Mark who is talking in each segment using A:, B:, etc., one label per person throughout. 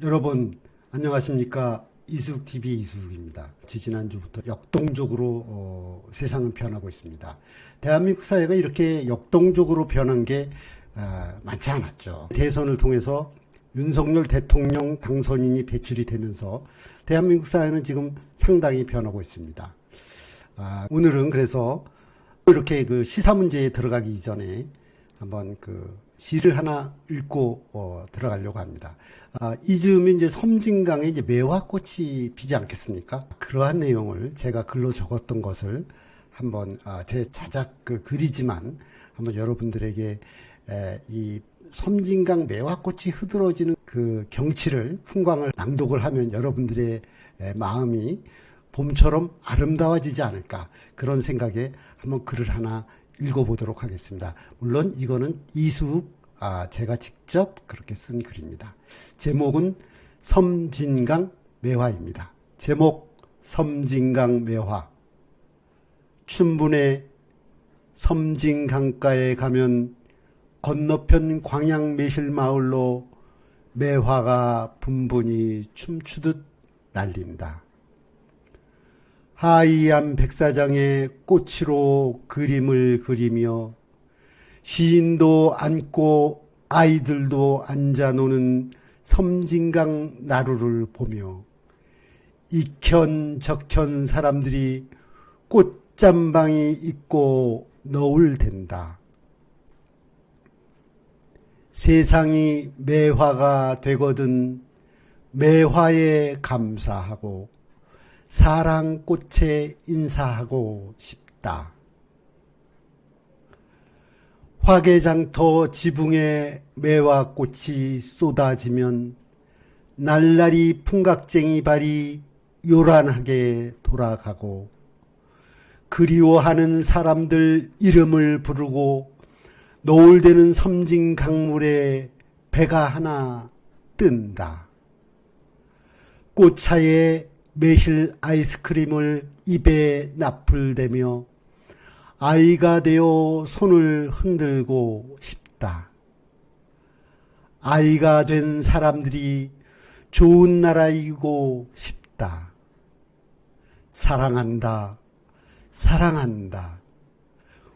A: 여러분 안녕하십니까? 이수욱TV 이수욱입니다. 지지난주부터 역동적으로 세상은 변하고 있습니다. 대한민국 사회가 이렇게 역동적으로 변한 게 많지 않았죠. 대선을 통해서 윤석열 대통령 당선인이 배출이 되면서 대한민국 사회는 지금 상당히 변하고 있습니다. 오늘은 그래서 이렇게 그 시사 문제에 들어가기 이전에 한번 그 시를 하나 읽고 들어가려고 합니다. 이즈음에 이제 섬진강에 이제 매화꽃이 피지 않겠습니까? 그러한 내용을 제가 글로 적었던 것을 한번 제 자작 그 글이지만 한번 여러분들에게 이 섬진강 매화꽃이 흐드러지는 그 경치를 풍광을 낭독을 하면 여러분들의 마음이 봄처럼 아름다워지지 않을까, 그런 생각에 한번 글을 하나 읽어보도록 하겠습니다. 물론 이거는 이수욱 제가 직접 그렇게 쓴 글입니다. 제목은 섬진강 매화입니다. 제목 섬진강 매화. 춘분에 섬진강가에 가면 건너편 광양 매실마을로 매화가 분분히 춤추듯 날린다. 하이한 백사장에 꽃으로 그림을 그리며 시인도 앉고 아이들도 앉아 노는 섬진강 나루를 보며 이켠저켠 사람들이 꽃잠방이 있고 너울댄다. 세상이 매화가 되거든 매화에 감사하고 사랑꽃에 인사하고 싶다. 화개장터 지붕에 매화꽃이 쏟아지면 날라리 풍각쟁이 발이 요란하게 돌아가고 그리워하는 사람들 이름을 부르고 노을되는 섬진강물에 배가 하나 뜬다. 꽃차에 매실 아이스크림을 입에 나풀대며 아이가 되어 손을 흔들고 싶다. 아이가 된 사람들이 좋은 나라이고 싶다. 사랑한다. 사랑한다.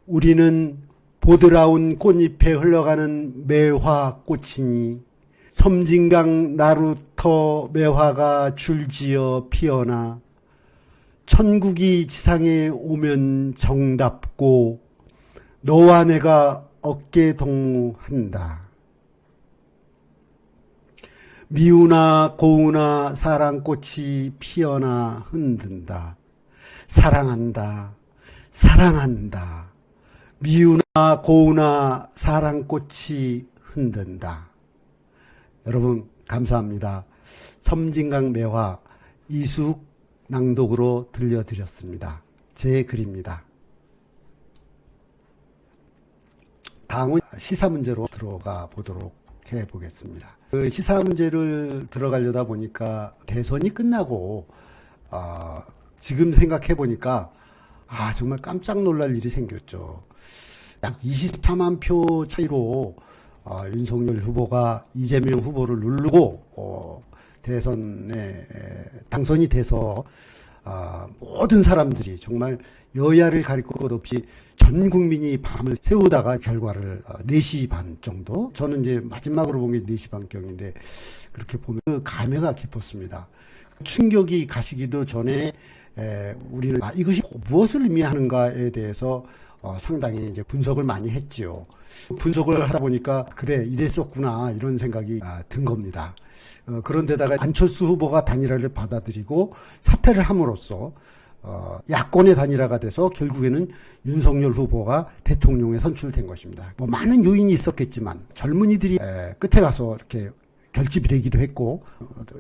A: 우리는 보드라운 꽃잎에 흘러가는 매화꽃이니 섬진강 나루터 매화가 줄지어 피어나 천국이 지상에 오면 정답고 너와 내가 어깨 동무한다. 미우나 고우나 사랑꽃이 피어나 흔든다. 사랑한다. 사랑한다. 미우나 고우나 사랑꽃이 흔든다. 여러분 감사합니다. 섬진강 매화 이수욱 낭독으로 들려드렸습니다. 제 글입니다. 다음은 시사 문제로 들어가 보도록 해보겠습니다. 그 시사 문제를 들어가려다 보니까 대선이 끝나고 지금 생각해 보니까 정말 깜짝 놀랄 일이 생겼죠. 약 24만 표 차이로 윤석열 후보가 이재명 후보를 누르고 대선에 당선이 돼서 모든 사람들이 정말 여야를 가릴 것 없이 전 국민이 밤을 새우다가 결과를 4시 반 정도, 저는 이제 마지막으로 본 게 4시 반경인데 그렇게 보면 그 감회가 깊었습니다. 충격이 가시기도 전에 우리는 이것이 무엇을 의미하는가에 대해서 상당히 이제 분석을 많이 했지요. 분석을 하다 보니까 그래 이랬었구나 이런 생각이 든 겁니다. 그런데다가 안철수 후보가 단일화를 받아들이고 사퇴를 함으로써 야권의 단일화가 돼서 결국에는 윤석열 후보가 대통령에 선출된 것입니다. 뭐 많은 요인이 있었겠지만 젊은이들이 끝에 가서 이렇게 결집이 되기도 했고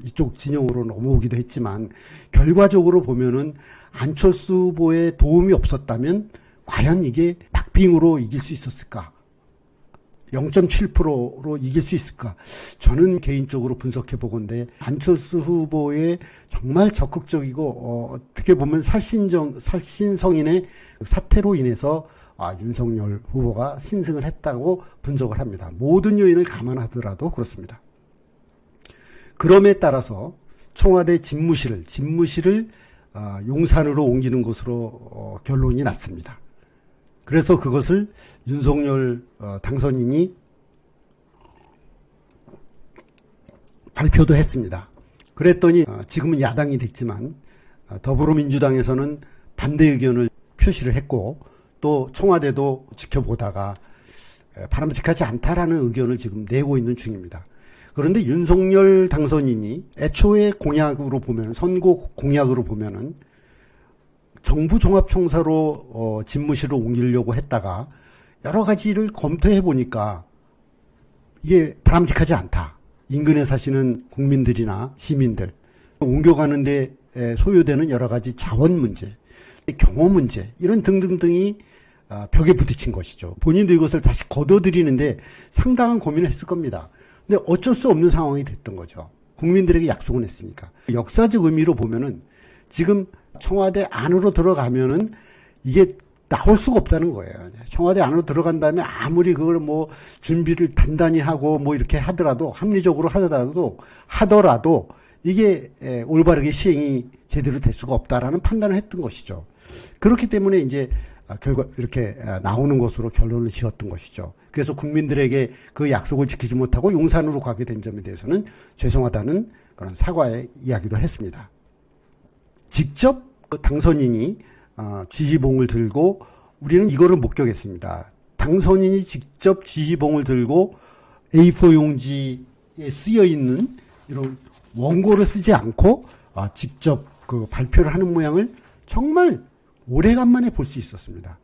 A: 이쪽 진영으로 넘어오기도 했지만 결과적으로 보면은 안철수 후보의 도움이 없었다면 과연 이게 박빙으로 이길 수 있었을까? 0.7%로 이길 수 있을까? 저는 개인적으로 분석해 보건데 안철수 후보의 정말 적극적이고 어떻게 보면 살신성인의 사태로 인해서 윤석열 후보가 신승을 했다고 분석을 합니다. 모든 요인을 감안하더라도 그렇습니다. 그럼에 따라서 청와대 집무실을 용산으로 옮기는 것으로 결론이 났습니다. 그래서 그것을 윤석열 당선인이 발표도 했습니다. 그랬더니 지금은 야당이 됐지만 더불어민주당에서는 반대 의견을 표시를 했고 또 청와대도 지켜보다가 바람직하지 않다라는 의견을 지금 내고 있는 중입니다. 그런데 윤석열 당선인이 애초에 공약으로 보면, 선거 공약으로 보면은 정부 종합청사로 집무실을 옮기려고 했다가 여러 가지를 검토해 보니까 이게 바람직하지 않다. 인근에 사시는 국민들이나 시민들, 옮겨가는데 소요되는 여러 가지 자원 문제, 경호 문제, 이런 등등등이 벽에 부딪힌 것이죠. 본인도 이것을 다시 거둬들이는데 상당한 고민을 했을 겁니다. 근데 어쩔 수 없는 상황이 됐던 거죠. 국민들에게 약속은 했으니까. 역사적 의미로 보면은 지금 청와대 안으로 들어가면은 이게 나올 수가 없다는 거예요. 청와대 안으로 들어간 다음에 아무리 그걸 뭐 준비를 단단히 하고 뭐 이렇게 하더라도, 합리적으로 하더라도 이게 올바르게 시행이 제대로 될 수가 없다라는 판단을 했던 것이죠. 그렇기 때문에 이제 결과 이렇게 나오는 것으로 결론을 지었던 것이죠. 그래서 국민들에게 그 약속을 지키지 못하고 용산으로 가게 된 점에 대해서는 죄송하다는 그런 사과의 이야기도 했습니다. 직접 그 당선인이 지휘봉을 들고, 우리는 이거를 목격했습니다. 당선인이 직접 지휘봉을 들고 A4 용지에 쓰여 있는 이런 원고를 쓰지 않고 직접 그 발표를 하는 모양을 정말 오래간만에 볼 수 있었습니다.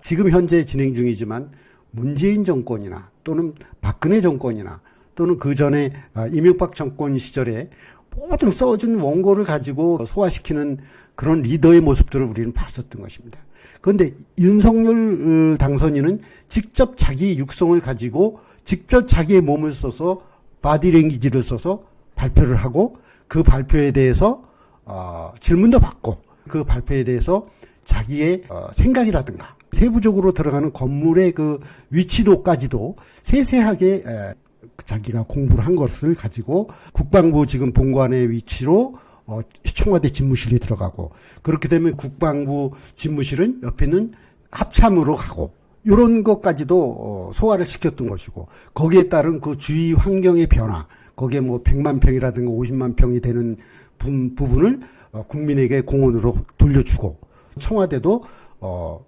A: 지금 현재 진행 중이지만 문재인 정권이나 또는 박근혜 정권이나 또는 그 전에 이명박 정권 시절에 모든 써준 원고를 가지고 소화시키는 그런 리더의 모습들을 우리는 봤었던 것입니다. 그런데 윤석열 당선인은 직접 자기 육성을 가지고 직접 자기의 몸을 써서 바디랭귀지를 써서 발표를 하고 그 발표에 대해서 질문도 받고 그 발표에 대해서 자기의 생각이라든가 세부적으로 들어가는 건물의 그 위치도까지도 세세하게 자기가 공부를 한 것을 가지고 국방부 지금 본관의 위치로 청와대 집무실이 들어가고, 그렇게 되면 국방부 집무실은 옆에 있는 합참으로 가고, 이런 것까지도 소화를 시켰던 것이고, 거기에 따른 그 주위 환경의 변화, 거기에 뭐 100만 평이라든가 50만 평이 되는 부분을 국민에게 공원으로 돌려주고, 청와대도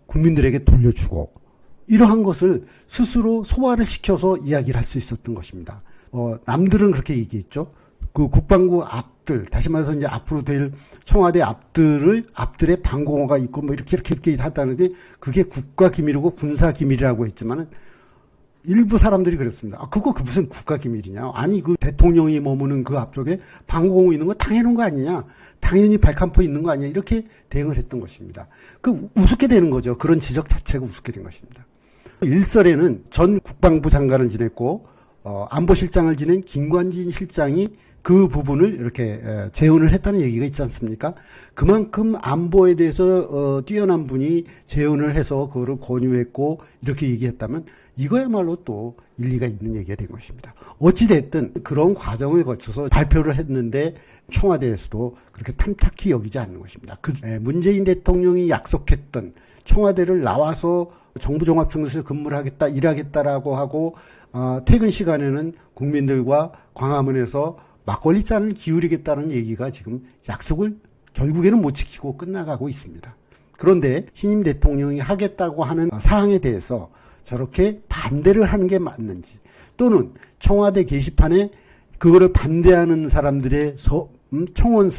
A: 국민들에게 돌려주고, 이러한 것을 스스로 소화를 시켜서 이야기를 할 수 있었던 것입니다. 남들은 그렇게 얘기했죠. 그 국방부 앞들, 다시 말해서 이제 앞으로 될 청와대 앞들의 방공호가 있고 뭐 이렇게 하다는데 그게 국가기밀이고 군사기밀이라고 했지만은 일부 사람들이 그랬습니다. 그거 무슨 국가기밀이냐. 아니, 그 대통령이 머무는 그 앞쪽에 방공호 있는 거 당연한 거 아니냐. 당연히 발칸포 있는 거 아니냐. 이렇게 대응을 했던 것입니다. 그 우습게 되는 거죠. 그런 지적 자체가 우습게 된 것입니다. 일설에는 전 국방부 장관을 지냈고 안보실장을 지낸 김관진 실장이 그 부분을 이렇게 재연을 했다는 얘기가 있지 않습니까? 그만큼 안보에 대해서 뛰어난 분이 재연을 해서 그거를 권유했고 이렇게 얘기했다면 이거야말로 또 일리가 있는 얘기가 된 것입니다. 어찌됐든 그런 과정을 거쳐서 발표를 했는데 청와대에서도 그렇게 탐탁히 여기지 않는 것입니다. 문재인 대통령이 약속했던 청와대를 나와서 정부종합청사에서 근무를 하겠다, 일하겠다라고 하고 퇴근 시간에는 국민들과 광화문에서 막걸리 잔을 기울이겠다는 얘기가 지금 약속을 결국에는 못 지키고 끝나가고 있습니다. 그런데 신임 대통령이 하겠다고 하는 사항에 대해서 저렇게 반대를 하는 게 맞는지, 또는 청와대 게시판에 그거를 반대하는 사람들의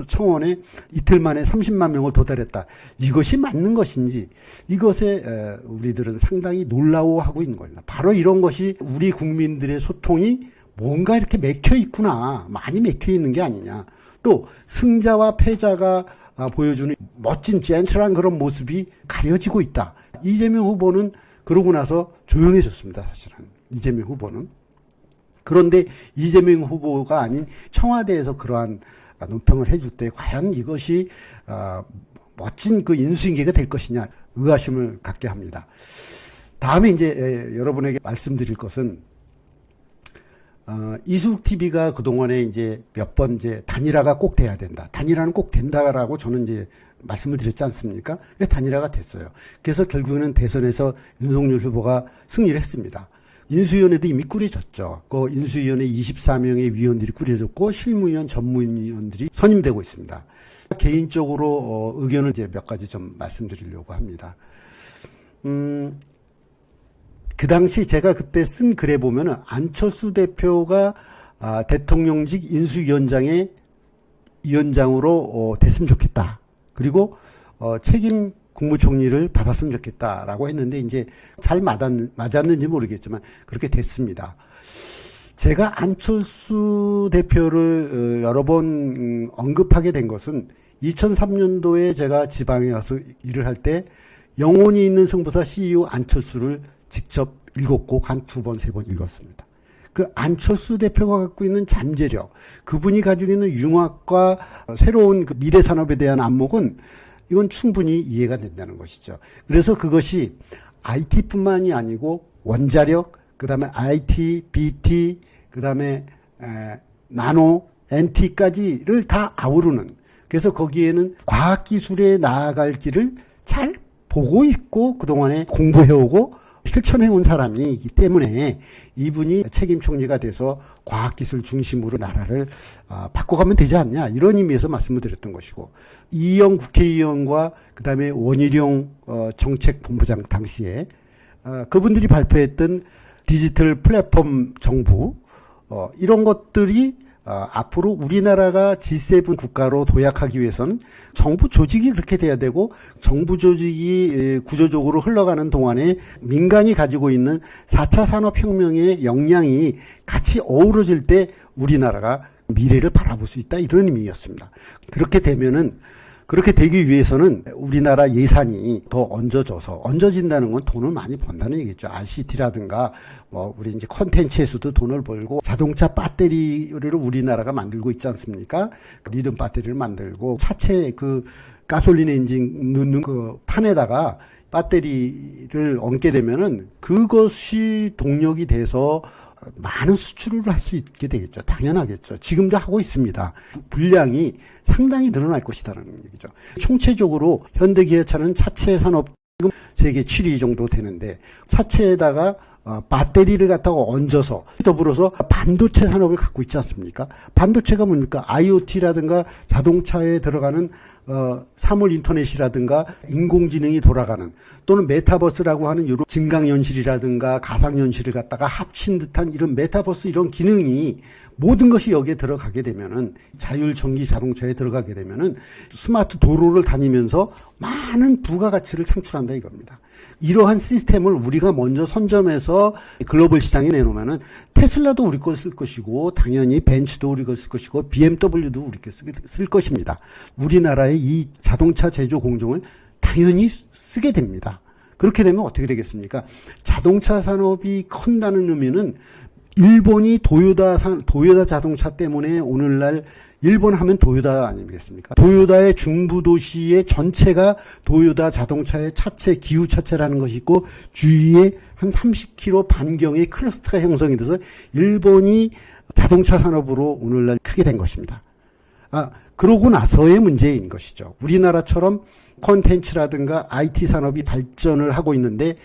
A: 청원에 이틀 만에 30만 명을 도달했다. 이것이 맞는 것인지, 이것에 우리들은 상당히 놀라워하고 있는 겁니다. 바로 이런 것이 우리 국민들의 소통이 뭔가 이렇게 맥혀 있구나, 많이 맥혀 있는 게 아니냐. 또 승자와 패자가 보여주는 멋진 젠틀한 그런 모습이 가려지고 있다. 이재명 후보는 그러고 나서 조용해졌습니다. 사실은 이재명 후보는. 그런데 이재명 후보가 아닌 청와대에서 그러한 논평을 해줄 때 과연 이것이 멋진 그 인수인계가 될 것이냐 의아심을 갖게 합니다. 다음에 이제 여러분에게 말씀드릴 것은 이수국 TV가 그동안에 이제 몇 번 이제 단일화가 꼭 돼야 된다. 단일화는 꼭 된다라고 저는 이제 말씀을 드렸지 않습니까? 단일화가 됐어요. 그래서 결국에는 대선에서 윤석열 후보가 승리를 했습니다. 인수위원회도 이미 꾸려졌죠. 그 인수위원회 24명의 위원들이 꾸려졌고 실무위원, 전무위원들이 선임되고 있습니다. 개인적으로 의견을 이제 몇 가지 좀 말씀드리려고 합니다. 그 당시 제가 그때 쓴 글에 보면은 안철수 대표가 대통령직 인수위원장의 위원장으로 됐으면 좋겠다. 그리고 책임 국무총리를 받았으면 좋겠다라고 했는데 이제 잘 맞았는지 모르겠지만 그렇게 됐습니다. 제가 안철수 대표를 여러 번 언급하게 된 것은 2003년도에 제가 지방에 가서 일을 할 때 영혼이 있는 승부사 CEO 안철수를 직접 읽었고 한 2번, 3번 읽었습니다. 그 안철수 대표가 갖고 있는 잠재력, 그분이 가지고 있는 융합과 새로운 그 미래 산업에 대한 안목은 이건 충분히 이해가 된다는 것이죠. 그래서 그것이 IT뿐만이 아니고 원자력, 그 다음에 IT, BT, 그 다음에 나노, NT까지를 다 아우르는, 그래서 거기에는 과학기술에 나아갈 길을 잘 보고 있고 그동안에 공부해오고 실천해온 사람이기 때문에 이분이 책임 총리가 돼서 과학기술 중심으로 나라를 바꿔가면 되지 않냐, 이런 의미에서 말씀을 드렸던 것이고, 이영 국회의원과 그 다음에 원희룡 정책본부장 당시에 그분들이 발표했던 디지털 플랫폼 정부, 이런 것들이 앞으로 우리나라가 G7 국가로 도약하기 위해서는 정부 조직이 그렇게 돼야 되고, 정부 조직이 구조적으로 흘러가는 동안에 민간이 가지고 있는 4차 산업혁명의 역량이 같이 어우러질 때 우리나라가 미래를 바라볼 수 있다, 이런 의미였습니다. 그렇게 되기 위해서는 우리나라 예산이 더 얹어진다는 건 돈을 많이 번다는 얘기죠. RCT라든가, 우리 이제 컨텐츠에서도 돈을 벌고, 자동차 배터리를 우리나라가 만들고 있지 않습니까? 리튬 배터리를 만들고, 차체 가솔린 엔진 넣는 그 판에다가 배터리를 얹게 되면은 그것이 동력이 돼서 많은 수출을 할 수 있게 되겠죠. 당연하겠죠. 지금도 하고 있습니다. 분량이 상당히 늘어날 것이다라는 얘기죠. 총체적으로 현대기아차는 차체 산업 지금 세계 7위 정도 되는데, 차체에다가 배터리를 갖다가 얹어서 더불어서 반도체 산업을 갖고 있지 않습니까? 반도체가 뭡니까? IoT라든가 자동차에 들어가는 사물 인터넷이라든가 인공지능이 돌아가는, 또는 메타버스라고 하는 이런 증강현실이라든가 가상현실을 갖다가 합친 듯한 이런 메타버스, 이런 기능이 모든 것이 여기에 들어가게 되면은, 자율 전기 자동차에 들어가게 되면은 스마트 도로를 다니면서 많은 부가가치를 창출한다 이겁니다. 이러한 시스템을 우리가 먼저 선점해서 글로벌 시장에 내놓으면은 테슬라도 우리 거 쓸 것이고, 당연히 벤츠도 우리 거 쓸 것이고, BMW도 우리 거 쓸 것입니다. 우리나라의 이 자동차 제조 공정을 당연히 쓰게 됩니다. 그렇게 되면 어떻게 되겠습니까? 자동차 산업이 커진다는 의미는 일본이 도요타 자동차 때문에 오늘날 일본 하면 도요타 아니겠습니까? 도요타의 중부 도시의 전체가 도요타 자동차의 차체, 기후 차체라는 것이 있고, 주위에 한 30km 반경의 클러스터가 형성이 돼서 일본이 자동차 산업으로 오늘날 크게 된 것입니다. 그러고 나서의 문제인 것이죠. 우리나라처럼 콘텐츠라든가 IT 산업이 발전을 하고 있는데,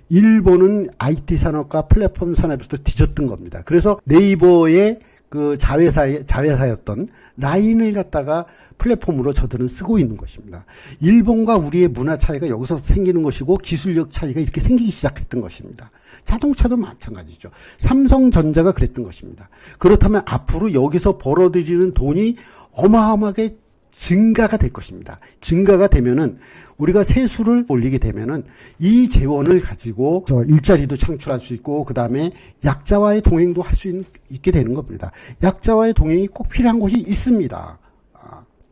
A: 일본은 IT 산업과 플랫폼 산업에서 뒤졌던 겁니다. 그래서 네이버의 그 자회사였던 라인을 갖다가 플랫폼으로 저들은 쓰고 있는 것입니다. 일본과 우리의 문화 차이가 여기서 생기는 것이고, 기술력 차이가 이렇게 생기기 시작했던 것입니다. 자동차도 마찬가지죠. 삼성전자가 그랬던 것입니다. 그렇다면 앞으로 여기서 벌어들이는 돈이 어마어마하게 증가가 될 것입니다. 증가가 되면은, 우리가 세수를 올리게 되면은 이 재원을 가지고 일자리도 창출할 수 있고, 그 다음에 약자와의 동행도 할 수 있게 되는 겁니다. 약자와의 동행이 꼭 필요한 곳이 있습니다.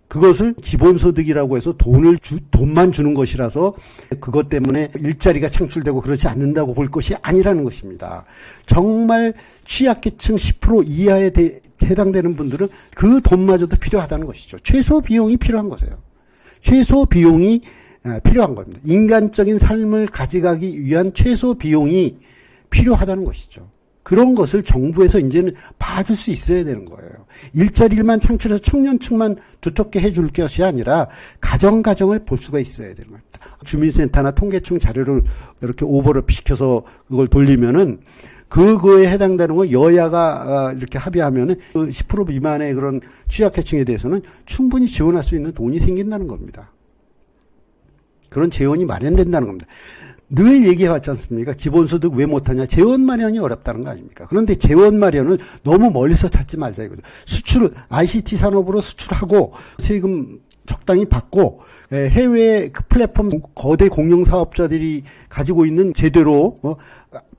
A: 그것을 기본소득이라고 해서 돈만 주는 것이라서 그것 때문에 일자리가 창출되고 그렇지 않는다고 볼 것이 아니라는 것입니다. 정말 취약계층 10% 이하에 해당되는 분들은 그 돈마저도 필요하다는 것이죠. 최소 비용이 필요한 거세요. 최소 비용이 필요한 겁니다. 인간적인 삶을 가져가기 위한 최소 비용이 필요하다는 것이죠. 그런 것을 정부에서 이제는 봐줄 수 있어야 되는 거예요. 일자리만 창출해서 청년층만 두텁게 해줄 것이 아니라 가정을 볼 수가 있어야 되는 겁니다. 주민센터나 통계청 자료를 이렇게 오버랩 시켜서 그걸 돌리면은 그거에 해당되는 거 여야가 이렇게 합의하면은 10% 미만의 그런 취약계층에 대해서는 충분히 지원할 수 있는 돈이 생긴다는 겁니다. 그런 재원이 마련된다는 겁니다. 늘 얘기해왔지 않습니까? 기본소득 왜 못하냐? 재원 마련이 어렵다는 거 아닙니까? 그런데 재원 마련을 너무 멀리서 찾지 말자 이거죠. ICT 산업으로 수출하고 세금 적당히 받고 해외 그 플랫폼 거대 공영사업자들이 가지고 있는 제대로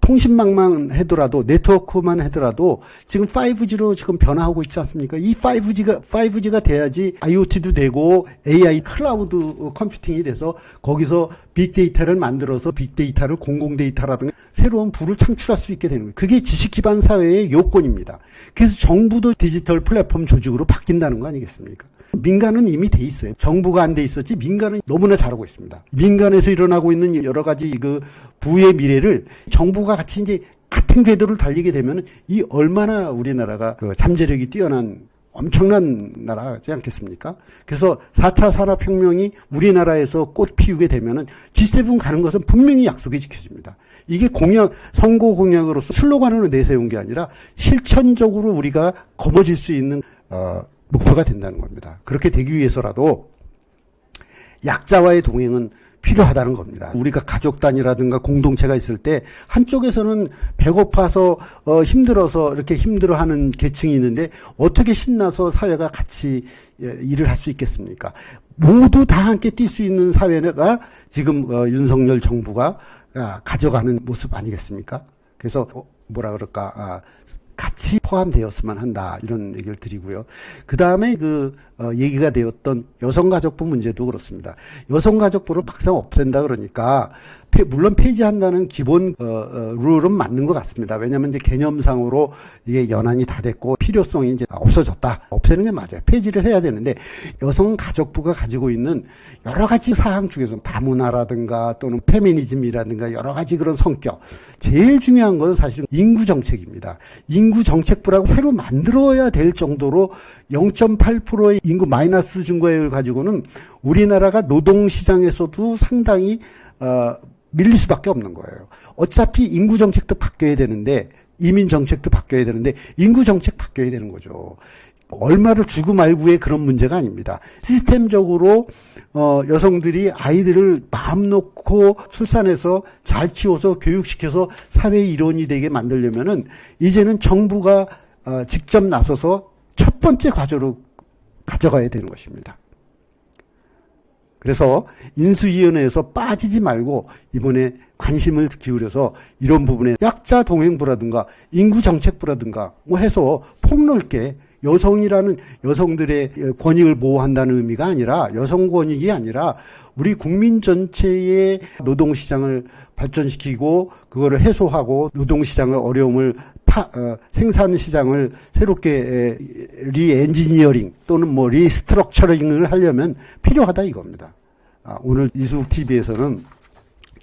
A: 통신망만 하더라도 네트워크만 하더라도 지금 5G로 지금 변화하고 있지 않습니까? 이 5G가 돼야지 IoT도 되고 AI 클라우드 컴퓨팅이 돼서 거기서 빅데이터를 만들어서 빅데이터를 공공데이터라든가 새로운 부를 창출할 수 있게 되는 거예요. 그게 지식 기반 사회의 요건입니다. 그래서 정부도 디지털 플랫폼 조직으로 바뀐다는 거 아니겠습니까? 민간은 이미 돼 있어요. 정부가 안 돼 있었지 민간은 너무나 잘하고 있습니다. 민간에서 일어나고 있는 여러 가지 그 부의 미래를 정부가 같이 이제 같은 궤도를 달리게 되면 이 얼마나 우리나라가 그 잠재력이 뛰어난 엄청난 나라지 않겠습니까? 그래서 4차 산업혁명이 우리나라에서 꽃 피우게 되면은 G7 가는 것은 분명히 약속이 지켜집니다. 이게 선거 공약으로서 슬로건으로 내세운 게 아니라 실천적으로 우리가 거머쥘 수 있는 목표가 된다는 겁니다. 그렇게 되기 위해서라도 약자와의 동행은 필요하다는 겁니다. 우리가 가족 단위라든가 공동체가 있을 때 한쪽에서는 배고파서 힘들어서 이렇게 힘들어하는 계층이 있는데 어떻게 신나서 사회가 같이 일을 할 수 있겠습니까? 모두 다 함께 뛸 수 있는 사회가 지금 윤석열 정부가 가져가는 모습 아니겠습니까? 그래서 뭐라 그럴까 같이 포함되었으면 한다 이런 얘기를 드리고요. 그 다음에 얘기가 되었던 여성가족부 문제도 그렇습니다. 여성가족부를 막상 없앤다 그러니까 물론 폐지한다는 기본 룰은 맞는 것 같습니다. 왜냐하면 이제 개념상으로 이게 연한이 다 됐고 필요성이 이제 없어졌다. 없애는 게 맞아요. 폐지를 해야 되는데 여성가족부가 가지고 있는 여러 가지 사항 중에서 다문화라든가 또는 페미니즘이라든가 여러 가지 그런 성격. 제일 중요한 건 사실은 인구정책입니다. 인구정책부라고 새로 만들어야 될 정도로 0.8%의 인구 마이너스 증가율을 가지고는 우리나라가 노동시장에서도 상당히 밀릴 수밖에 없는 거예요. 어차피 인구 정책도 바뀌어야 되는데 이민 정책도 바뀌어야 되는데 인구 정책 바뀌어야 되는 거죠. 얼마를 주고 말고의 그런 문제가 아닙니다. 시스템적으로 여성들이 아이들을 마음 놓고 출산해서 잘 키워서 교육시켜서 사회의 일원이 되게 만들려면은 이제는 정부가 직접 나서서 첫 번째 과제로 가져가야 되는 것입니다. 그래서 인수위원회에서 빠지지 말고 이번에 관심을 기울여서 이런 부분에 약자 동행부라든가 인구정책부라든가 뭐 해서 폭넓게 여성이라는 여성들의 권익을 보호한다는 의미가 아니라 여성 권익이 아니라 우리 국민 전체의 노동시장을 발전시키고 그거를 해소하고 노동시장의 어려움을 생산시장을 새롭게 리엔지니어링 또는 뭐 리스트럭처링을 하려면 필요하다 이겁니다. 오늘 이수국TV에서는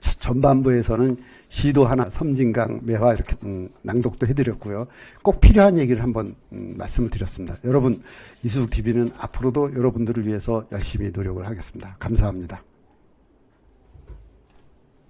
A: 전반부에서는 시도 하나 섬진강 매화 이렇게 낭독도 해드렸고요. 꼭 필요한 얘기를 한번 말씀을 드렸습니다. 여러분 이수국TV는 앞으로도 여러분들을 위해서 열심히 노력을 하겠습니다. 감사합니다.